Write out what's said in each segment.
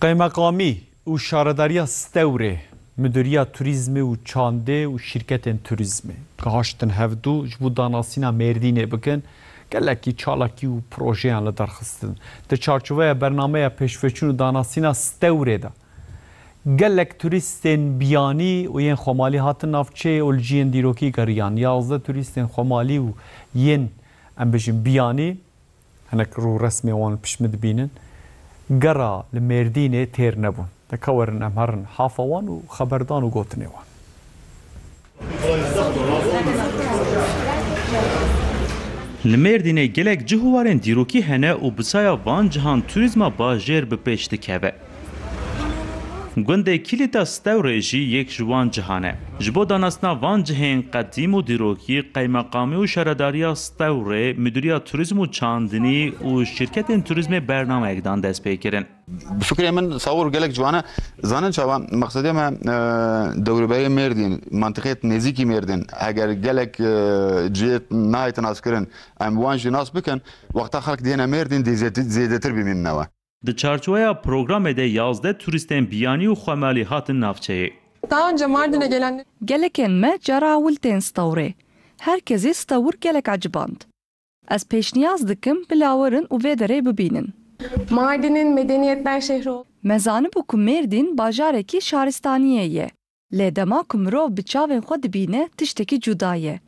Kaymakamî û şaredariya Stewrê, Müdiriya Turizmê û Çandê û şîrketên turizmê haştin hevdû ji bo danasîna Mêrdînê bikin gelekî çalakî û projeyan li derxistin. Di çarçoveya bernameya pêşveçûn û danasîna Stewrê de gelek turîstên biyanî û yên xwemalî hatin navçeyê û li ciyên dîrokî geriyan. 11 turîstên xwemalî û yên em bijin biyanî hinek rû resmê wan piştî dibînin gera li Mêrdînê têr nebûn. Dikewerin em herin hafa wan û xeberdan û gotinê wan. Li Mêrdînê gelek cihûwarên dîrokî hene û bisaya van cihan turîzma bajêr bi pêş dikeve. Gundê Kilîta Stewrê jî yek ji wan cihan e. Ji bo danastina van cihên qedîm û dîrokî, Kaymakamî û şaredariya Stewrê, Müdiriya Turizm û Çandinî û şîrketên turizmê bernameyekdan dest pê kirin. Bi fikrê min Savur gelek ciwane zanin çawa maqsedê me dewrîbeyê Mêrdîn, mantiqê nêzîkî Mêrdîn eger gelek cihê nahêtin naskirin em wan jî nas bikin, wexta xelk dihêne Mêrdîn zêdetir bimînewe. Di çarçoveya programê de 11 turîstên biyanî û xwemalî hatin navçeyê. Daha önce Mardin'e gelen Gelekên me cara wil tên Stewrê. Herkesî Stewr gelek aciband. Ez pêşniyaz dikim bilawerin û vê derê bibînin. Mardin'in medeniyetler şehri oldu. Mezanî ku Mêrdîn bajarekî şaristaniyê ye. Lê dema ku mirov bi çavên xwe dibîne tiştekî cuda ye.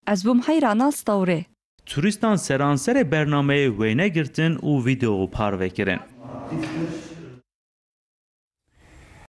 Ez bûm heyrana Stewrê. Turistan seranserê bernameyê wêne girtin û video par vekirin.